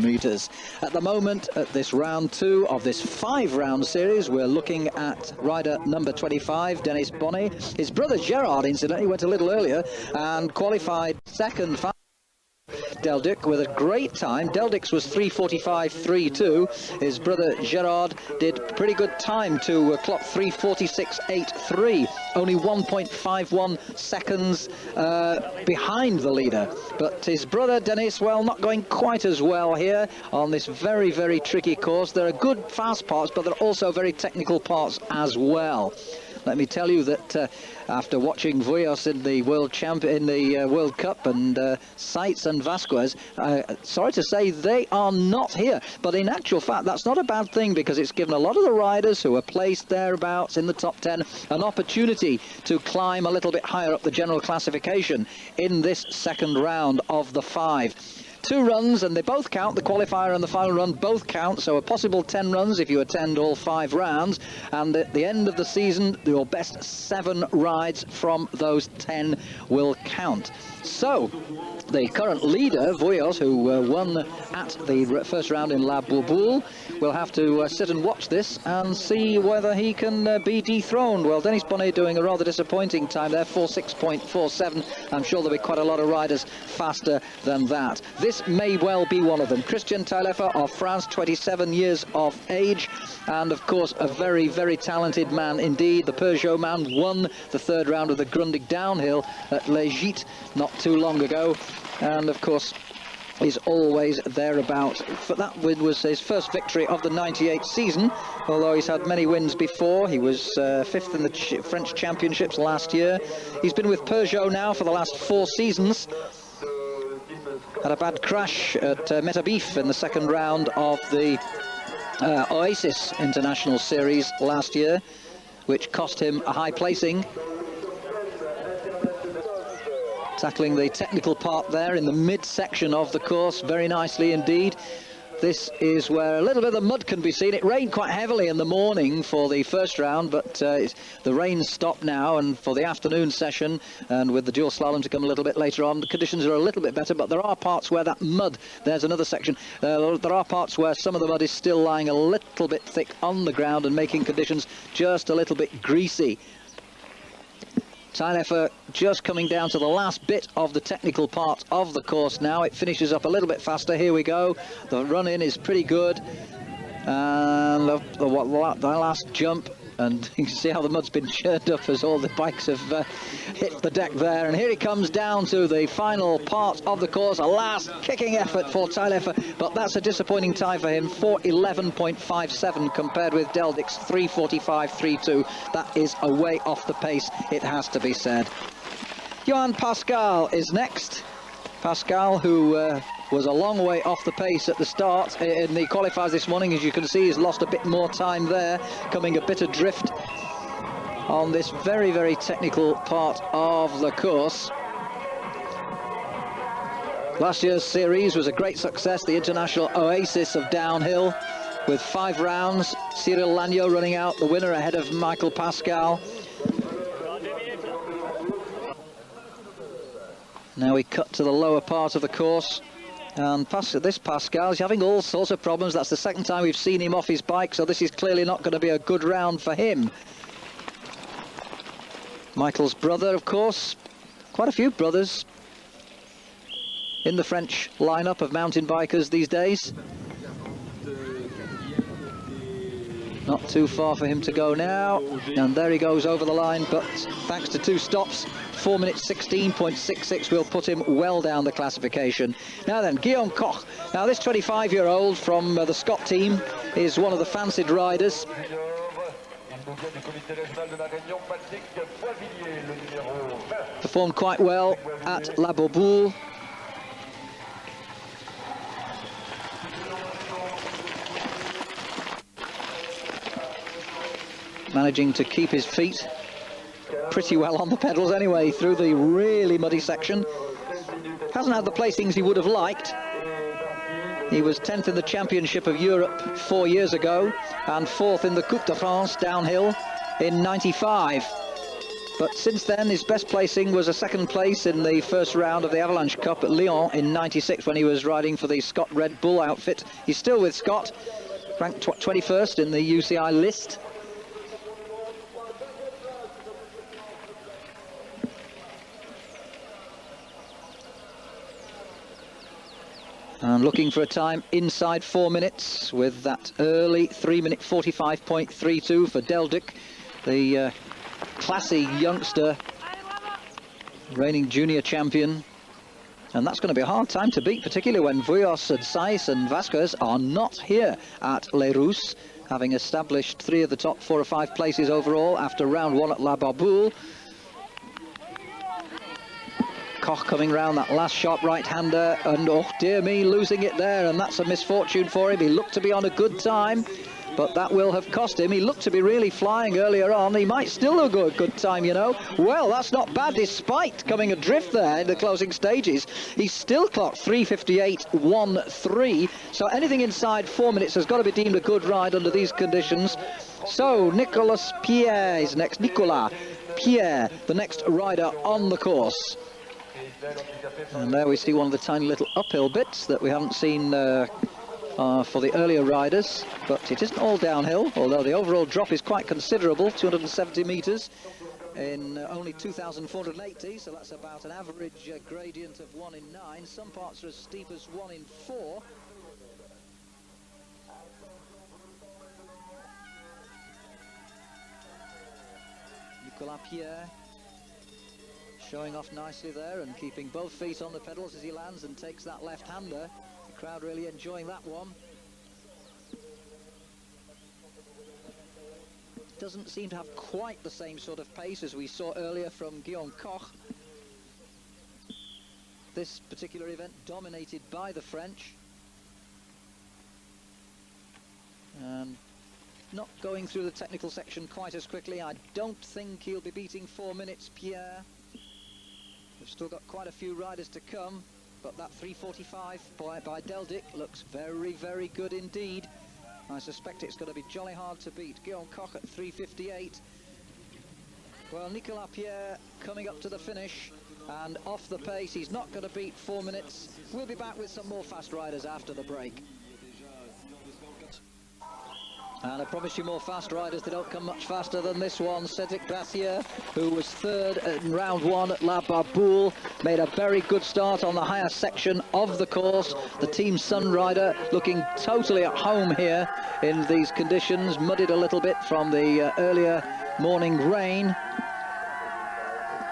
meters. At the moment, at this round 2 of this 5-round series, we're looking at rider number 25, D.Poure. His brother Gerard, incidentally, went a little earlier and qualified second. D.Deldycke with a great time. D.Deldycke's was 3:45.32. His brother Gerard did pretty good time to clock 3:46.83. Only 1.51 seconds behind the leader. But his brother Denis, well, not going quite as well here on this very, very tricky course. There are good fast parts, but there are also very technical parts as well. Let me tell you that after watching Vuillos in the World Cup and Seitz and Vasquez, sorry to say they are not here. But in actual fact, that's not a bad thing, because it's given a lot of the riders who are placed thereabouts in the top 10 an opportunity to climb a little bit higher up the general classification in this second round of the 5. 2 runs, and they both count. The qualifier and the final run both count, so a possible 10 runs if you attend all 5 rounds, and at the end of the season your best 7 rides from those 10 will count. So the current leader, Vuillos, who won at the first round in La Bourboule, will have to sit and watch this and see whether he can be dethroned. Well, D.Poure doing a rather disappointing time there, 46.47. I'm sure there'll be quite a lot of riders faster than that. This may well be one of them. Christian Taillefer of France, 27 years of age, and of course a very, very talented man indeed. The Peugeot man won the 3rd round of the Grundig downhill at Les Gîtes not too long ago, and of course is always thereabout. But that win was his first victory of the 98 season, although he's had many wins before. He was 5th in the French Championships last year. He's been with Peugeot now for the last 4 seasons. Had a bad crash at MTB in the 2nd round of the Oasis International Series last year, which cost him a high placing. Tackling the technical part there in the mid-section of the course very nicely indeed. This is where a little bit of the mud can be seen. It rained quite heavily in the morning for the first round, but the rain stopped now, and for the afternoon session, and with the dual slalom to come a little bit later on, the conditions are a little bit better, but there are parts where that mud, there's another section, there are parts where some of the mud is still lying a little bit thick on the ground and making conditions just a little bit greasy. Taillefer just coming down to the last bit of the technical part of the course now. It finishes up a little bit faster. Here we go. The run-in is pretty good. And the last jump, and you can see how the mud's been churned up as all the bikes have hit the deck there. And here he comes down to the final part of the course, a last kicking effort for Taillefer, but that's a disappointing time for him, 4:11.57 compared with D.Deldycke's 3:45.32. That is a way off the pace, it has to be said. M.Pascal is next. Pascal, who was a long way off the pace at the start in the qualifiers this morning. As you can see, he's lost a bit more time there, coming a bit adrift on this very, very technical part of the course. Last year's series was a great success, the international oasis of downhill, with 5 rounds. Cyril Lagneau running out the winner ahead of M.Pascal. Now we cut to the lower part of the course, and this Pascal is having all sorts of problems. That's the 2nd time we've seen him off his bike, so this is clearly not going to be a good round for him. Michael's brother, of course, quite a few brothers in the French lineup of mountain bikers these days. Not too far for him to go now, and there he goes over the line, but thanks to 2 stops, 4 minutes 16.66 will put him well down the classification. Now then, Guillaume Koch. Now this 25-year-old from the Scott team is one of the fancied riders. Performed quite well at La Bourboule. Managing to keep his feet pretty well on the pedals anyway through the really muddy section. Hasn't had the placings he would have liked. He was 10th in the Championship of Europe 4 years ago and 4th in the Coupe de France downhill in '95. But since then, his best placing was a second place in the first round of the Avalanche Cup at Lyon in '96 when he was riding for the Scott Red Bull outfit. He's still with Scott, ranked 21st in the UCI list. And looking for a time inside 4 minutes with that early 3-minute 45.32 for Deldycke, the classy youngster, reigning junior champion. And that's going to be a hard time to beat, particularly when Vuillos and Saïs and Vasquez are not here at Les Rousses, having established 3 of the top 4 or 5 places overall after round 1 at La Barboule. Koch coming round that last sharp right-hander, and oh dear me, losing it there, and that's a misfortune for him. He looked to be on a good time, but that will have cost him. He looked to be really flying earlier on. He might still have got a good time, you know. Well, that's not bad, despite coming adrift there in the closing stages. He's still clocked 3:58.13, so anything inside 4 minutes has got to be deemed a good ride under these conditions. So Nicolas Pierre is next. Nicolas Pierre, the next rider on the course. And there we see one of the tiny little uphill bits that we haven't seen for the earlier riders, but it isn't all downhill, although the overall drop is quite considerable, 270 metres in only 2,480, so that's about an average gradient of 1 in 9. Some parts are as steep as 1 in 4. Nicolas Pierre showing off nicely there and keeping both feet on the pedals as he lands and takes that left-hander. The crowd really enjoying that one. Doesn't seem to have quite the same sort of pace as we saw earlier from Guillaume Koch. This particular event dominated by the French. And not going through the technical section quite as quickly. I don't think he'll be beating 4 minutes, Pierre. We've still got quite a few riders to come, but that 3:45 by Deldycke looks very, very good indeed. I suspect it's going to be jolly hard to beat. Guillaume Koch at 3:58. Well, Nicolas Pierre coming up to the finish and off the pace. He's not going to beat 4 minutes. We'll be back with some more fast riders after the break. And I promise you more fast riders. They don't come much faster than this one. Cedric Gracieux, who was third in round 1 at La Barboule, made a very good start on the higher section of the course. The Team Sun rider looking totally at home here in these conditions, muddied a little bit from the earlier morning rain.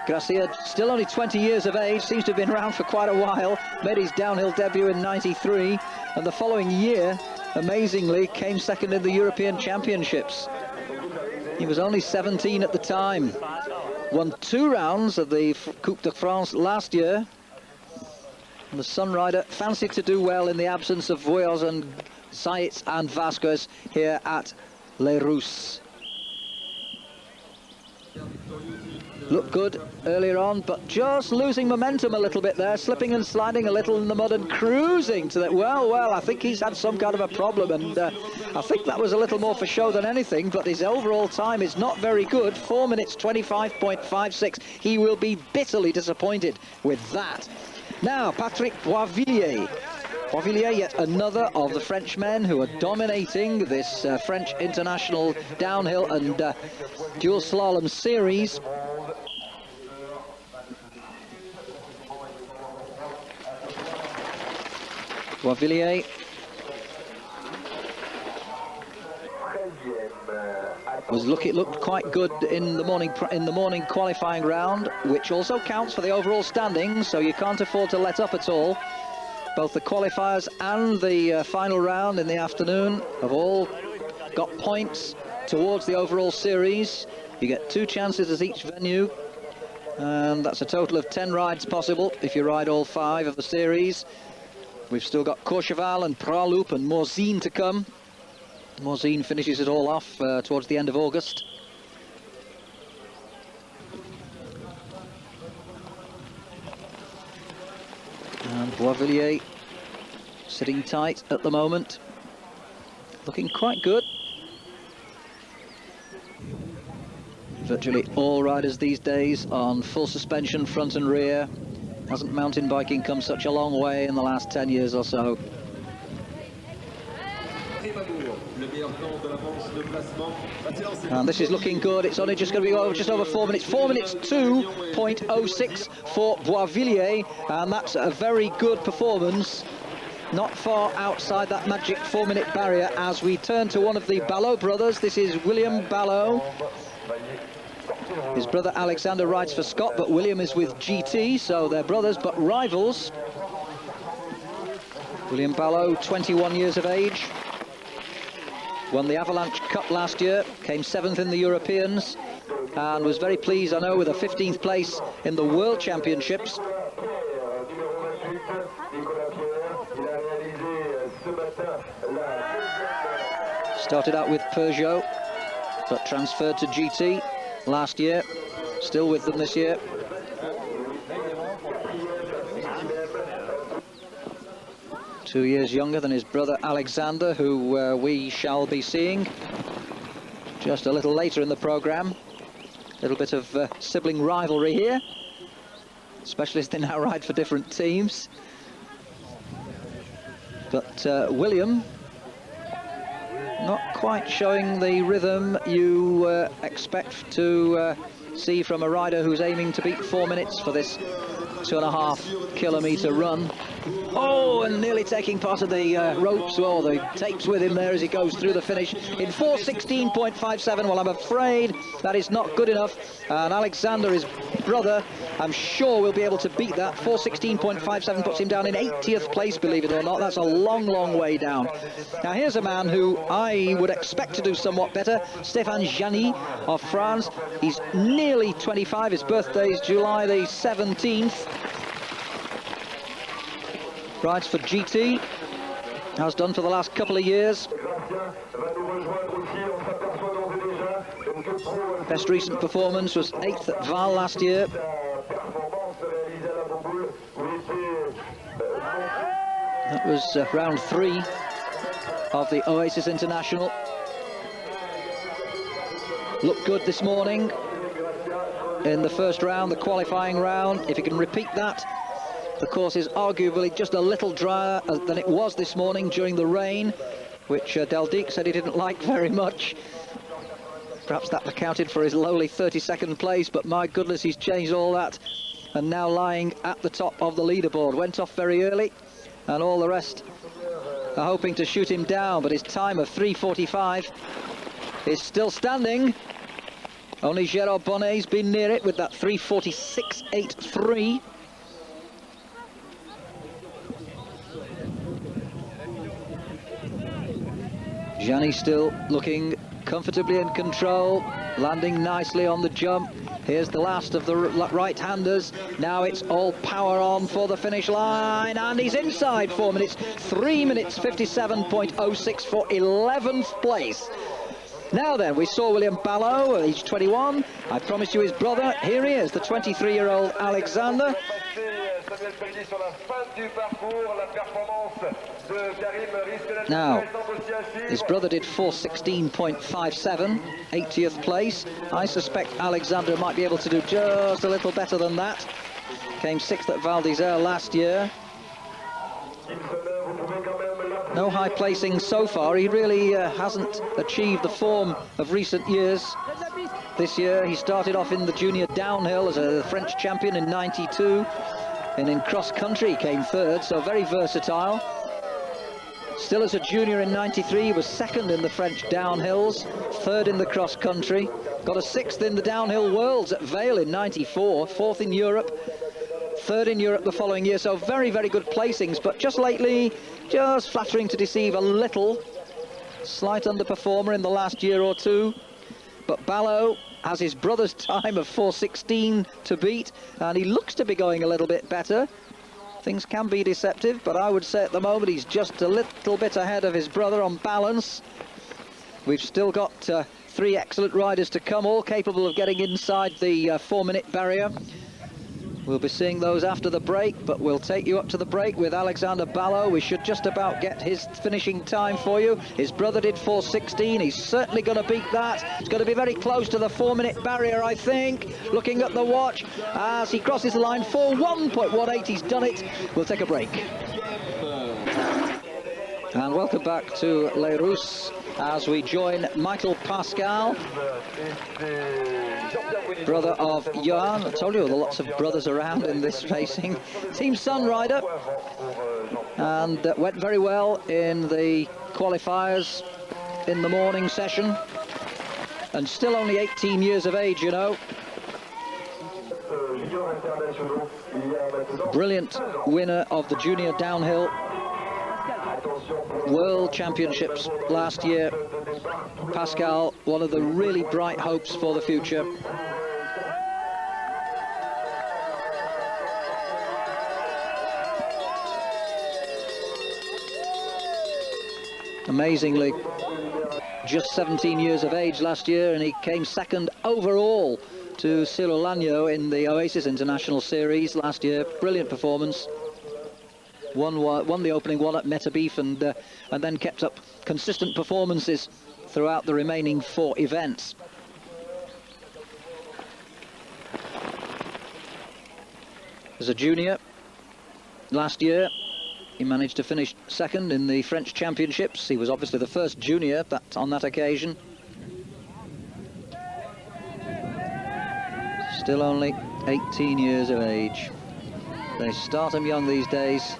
Gracieux, still only 20 years of age, seems to have been around for quite a while, made his downhill debut in '93, and the following year, amazingly, came second in the European Championships. He was only 17 at the time. Won 2 rounds of the Coupe de France last year. And the Sun rider fancied to do well in the absence of Vuillos and Saïs and Vasquez here at Les Rousses. Looked good earlier on, but just losing momentum a little bit there, slipping and sliding a little in the mud and cruising to that. Well, I think he's had some kind of a problem, and I think that was a little more for show than anything, but his overall time is not very good, 4 minutes 25.56. He will be bitterly disappointed with that. Now, Patrick Boisvilliers. Boisvilliers, yet another of the Frenchmen who are dominating this French international downhill and dual slalom series. Boisvilliers looked quite good in the morning qualifying round, which also counts for the overall standings, so you can't afford to let up at all. Both the qualifiers and the final round in the afternoon have all got points towards the overall series. You get 2 chances at each venue, and that's a total of 10 rides possible if you ride all 5 of the series. We've still got Courchevel and Praloup and Morzine to come. Morzine finishes it all off towards the end of August. And Boisvilliers sitting tight at the moment, looking quite good. Virtually all riders these days on full suspension, front and rear. Hasn't mountain biking come such a long way in the last 10 years or so? And this is looking good. It's only just going to be just over 4 minutes. 4 minutes 2.06 for Boisvilliers, and that's a very good performance. Not far outside that magic 4-minute barrier as we turn to one of the Ballot brothers. This is William Ballot. His brother Alexander rides for Scott, but William is with GT, so they're brothers but rivals. William Ballot, 21 years of age. Won the Avalanche Cup last year, came 7th in the Europeans, and was very pleased, I know, with a 15th place in the World Championships. Started out with Peugeot, but transferred to GT last year. Still with them this year. Two years younger than his brother Alexander, who we shall be seeing just a little later in the programme. A little bit of sibling rivalry here. Specialists, they now ride for different teams. But William, not quite showing the rhythm you expect to see from a rider who's aiming to beat 4 minutes for this 2.5 kilometre run. Oh, and nearly taking part of the ropes or the tapes with him there as he goes through the finish in 4:16.57. Well, I'm afraid that is not good enough, and Alexander, his brother, I'm sure will be able to beat that. 4:16.57 puts him down in 80th place, believe it or not. That's a long, long way down. Now here's a man who I would expect to do somewhat better, Stéphane Gianni of France. He's nearly 25, his birthday is July the 17th. Rides for GT, has done for the last couple of years. Best recent performance was 8th at Val last year. That was round 3 of the Oasis International. Looked good this morning in the first round, the qualifying round. If he can repeat that, the course is arguably just a little drier than it was this morning during the rain, which M.Deldycke said he didn't like very much. Perhaps that accounted for his lowly 32nd place, but my goodness, he's changed all that and now lying at the top of the leaderboard. Went off very early, and all the rest are hoping to shoot him down, but his time of 3:45 is still standing. Only G.Bonet's been near it with that 3:46.83. Gianni still looking comfortably in control, landing nicely on the jump. Here's the last of the right-handers. Now it's all power on for the finish line, and he's inside 4 minutes. 3 minutes 57.06 for 11th place. Now then, we saw William Ballot, age 21. I promised you his brother. Here he is, the 23-year-old Alexander. Now, his brother did 4:16.57, 80th place. I suspect Alexander might be able to do just a little better than that. Came 6th at Val d'Isère last year. No high placing so far. He really hasn't achieved the form of recent years. This year he started off in the junior downhill as a French champion in '92, and in cross country he came 3rd, so very versatile. Still as a junior in '93 he was 2nd in the French downhills, 3rd in the cross country, got a 6th in the downhill worlds at Vale in '94, 4th in Europe, 3rd in Europe the following year, so very, very good placings, but just lately, just flattering to deceive a little. Slight underperformer in the last year or two, but Ballot has his brother's time of 4:16 to beat, and he looks to be going a little bit better. Things can be deceptive, but I would say at the moment he's just a little bit ahead of his brother on balance. We've still got 3 excellent riders to come, all capable of getting inside the 4-minute barrier. We'll be seeing those after the break, but we'll take you up to the break with Alexander Ballo. We should just about get his finishing time for you. His brother did 4:16. He's certainly going to beat that. It's going to be very close to the 4-minute barrier, I think. Looking at the watch as he crosses the line, 4:1.18. He's done it. We'll take a break. And welcome back to Les Rousses as we join M.Pascal, brother of Johan. I told you there are lots of brothers around in this racing. Team Sun rider, and went very well in the qualifiers in the morning session, and still only 18 years of age, you know. Brilliant winner of the junior downhill World Championships last year. Pascal, one of the really bright hopes for the future. Amazingly, just 17 years of age last year, and he came second overall to Cyril Lagneau in the Oasis International Series last year. Brilliant performance. Won the opening one at MTB, and then kept up consistent performances throughout the remaining 4 events. As a junior last year, he managed to finish second in the French Championships. He was obviously the first junior on that occasion. Still only 18 years of age. They start him young these days.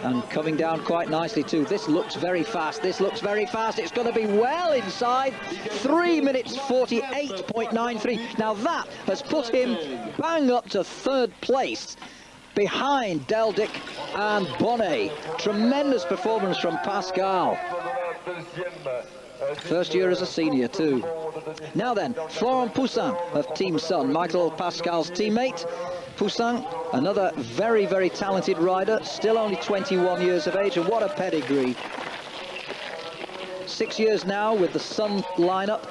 And coming down quite nicely too. This looks very fast. This looks very fast. It's going to be well inside. 3 minutes 48.93. Now that has put him bang up to 3rd place, behind Deldycke and Bonet. Tremendous performance from Pascal. First year as a senior too. Now then, Florent Poussin of Team Sun, M.Pascal's teammate. Poussin, another very, very talented rider, still only 21 years of age, and what a pedigree. 6 years now with the Sun lineup.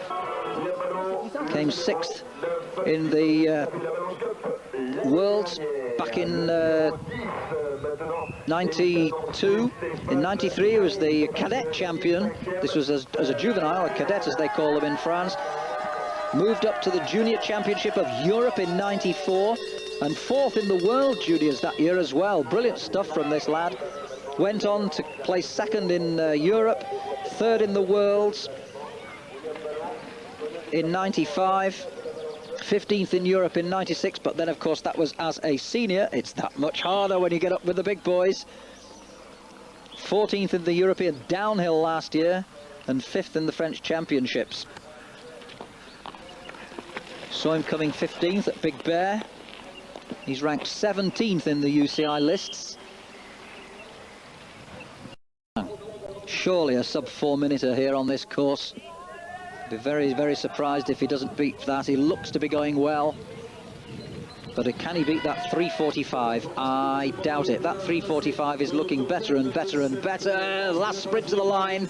Came 6th in the Worlds back in 92. In 93 he was the cadet champion. This was as a juvenile, a cadet as they call them in France. Moved up to the Junior Championship of Europe in 94. And 4th in the World Juniors that year as well. Brilliant stuff from this lad. Went on to place 2nd in Europe, 3rd in the Worlds in 95, 15th in Europe in 96, but then of course that was as a senior. It's that much harder when you get up with the big boys. 14th in the European downhill last year, and 5th in the French Championships. Saw him coming 15th at Big Bear. He's ranked 17th in the UCI lists. Surely a sub-4 minute here on this course. Be very, very surprised if he doesn't beat that. He looks to be going well. But can he beat that 3:45? I doubt it. That 3:45 is looking better and better and better. Last sprint to the line.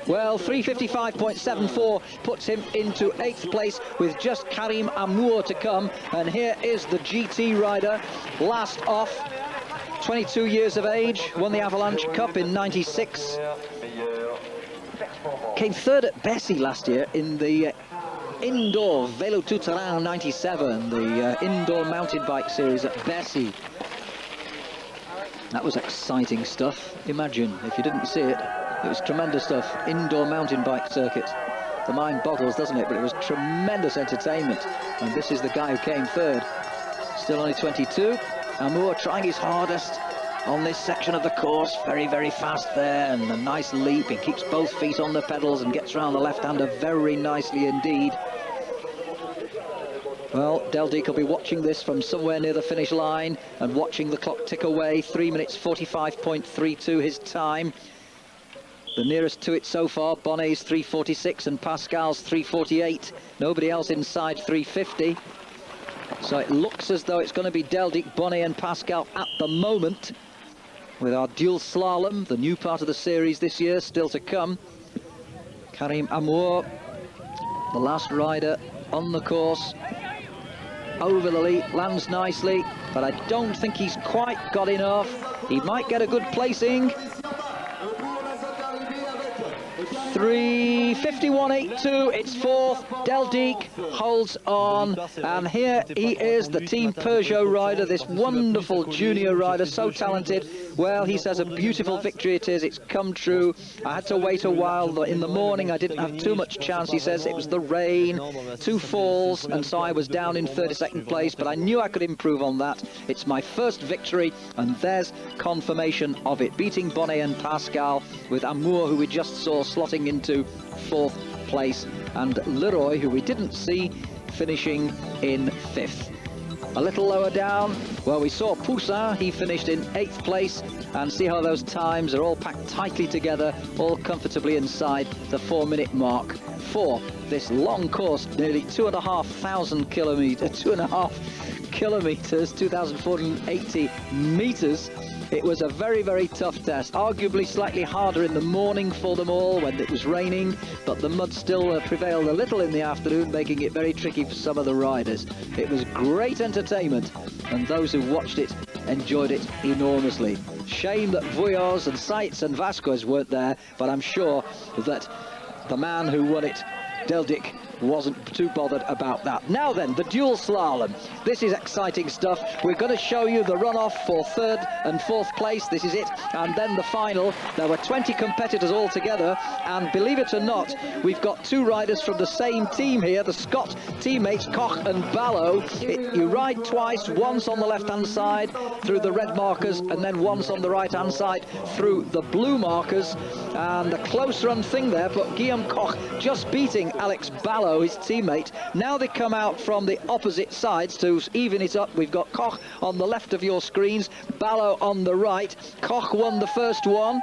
Well, 3:55.74 puts him into 8th place with just Karim Amour to come. And here is the GT rider, last off. 22 years of age, won the Avalanche Cup in 96. Came 3rd at Bessy last year in the indoor Vélo Tout Terrain 97, the indoor mountain bike series at Bessy. That was exciting stuff. Imagine if you didn't see it. It was tremendous stuff. Indoor mountain bike circuit. The mind boggles, doesn't it? But it was tremendous entertainment. And this is the guy who came 3rd. Still only 22. Amour trying his hardest on this section of the course. Very, very fast there, and a nice leap. He keeps both feet on the pedals and gets around the left-hander very nicely indeed. Well, Deldycke will be watching this from somewhere near the finish line and watching the clock tick away. 3 minutes 45.32 his time. The nearest to it so far, Bonnet's 3:46 and Pascal's 3:48. Nobody else inside 3:50. So it looks as though it's going to be Deldycke, Bonet and Pascal at the moment, with our dual slalom, the new part of the series this year, still to come. Karim Amour, the last rider on the course. over the lead, lands nicely, but I don't think he's quite got enough. He might get a good placing. 3:51.82, it's fourth. Deldycke holds on, and here he is, the Team Peugeot rider, this wonderful junior rider, so talented. Well, he says a beautiful victory it is, it's come true. I had to wait a while in the morning, I didn't have too much chance. He says it was the rain, 2 falls, and so I was down in 32nd place, but I knew I could improve on that. It's my first victory, and there's confirmation of it, beating Bonnet and Pascal, with Amour, who we just saw slotting into 4th place, and Leroy, who we didn't see, finishing in 5th. A little lower down, well, we saw Poussin, he finished in 8th place, and see how those times are all packed tightly together, all comfortably inside the 4-minute mark for this long course, nearly 2,500 kilometres, 2.5 kilometres, 2,480 metres. It was a very, very tough test, arguably slightly harder in the morning for them all when it was raining, but the mud still prevailed a little in the afternoon, making it very tricky for some of the riders. It was great entertainment, and those who watched it enjoyed it enormously. Shame that Vuillau's and Seitz and Vasquez weren't there, but I'm sure that the man who won it, Deldycke, wasn't too bothered about that. Now then, the dual slalom. This is exciting stuff. We're going to show you the runoff for 3rd and 4th place. This is it. And then the final. There were 20 competitors all together, and believe it or not, we've got 2 riders from the same team here, the Scott teammates Koch and Ballo. You ride twice, once on the left-hand side through the red markers, and then once on the right-hand side through the blue markers. And a close run thing there, but Guillaume Koch just beating Alex Ballo, his teammate. Now they come out from the opposite sides to even it up. We've got Koch on the left of your screens, Ballo on the right. Koch won the first one.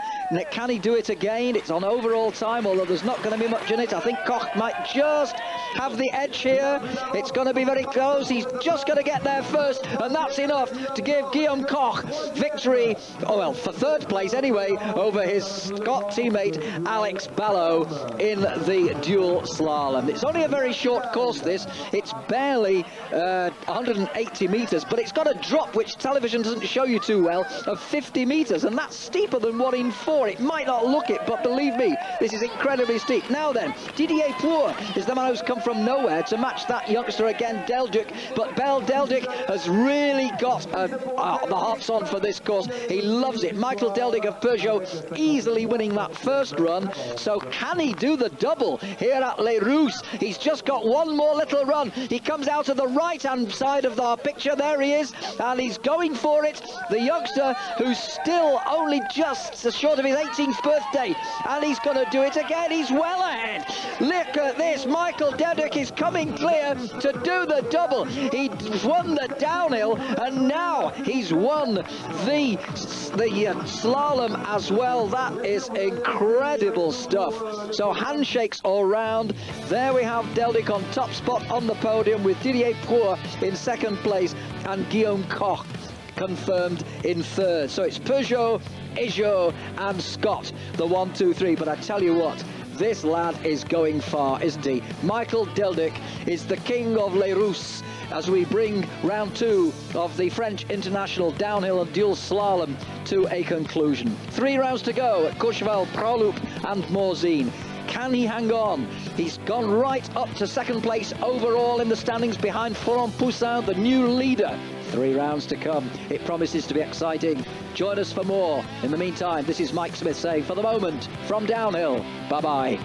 Can he do it again? It's on overall time, although there's not going to be much in it. I think Koch might just have the edge here. It's going to be very close. He's just going to get there first, and that's enough to give Guillaume Koch victory, oh well, for 3rd place anyway, over his Scott teammate Alex Ballo in the dual slalom. It's only a very short course, this. It's barely 180 metres, but it's got a drop which television doesn't show you too well of 50 metres, and that's steeper than 1 in 4. It might not look it, but believe me, this is incredibly steep. Now then, D.Poure is the man who's come from nowhere to match that youngster again, Deldycke, but Deldycke has really got the hops on for this course. He loves it. Michael Deldycke of Peugeot easily winning that first run, so can he do the double here at Les Rousses? He's just got one more little run. He comes out of the right-hand side of our picture. There he is, and he's going for it. The youngster who's still only just short of his 18th birthday, and he's going to do it again. He's well ahead. Look at this. Michael Deldycke is coming clear to do the double. He won the downhill, and now he's won the slalom as well. That is incredible stuff. So handshakes all round. There we have Deldycke on top spot on the podium, with D.Poure in 2nd place and Guillaume Koch confirmed in 3rd. So it's Peugeot, Peugeot and Scott, the 1, 2, 3. But I tell you what, this lad is going far, isn't he? Michael Deldycke is the king of Les Rousses as we bring round 2 of the French International Downhill and Dual Slalom to a conclusion. 3 rounds to go at Courchevel, Proloop and Morzine. Can he hang on? He's gone right up to 2nd place overall in the standings behind Florent Poussin, the new leader. 3 rounds to come. It promises to be exciting. Join us for more. In the meantime, this is Mike Smith saying, for the moment, from downhill, bye-bye.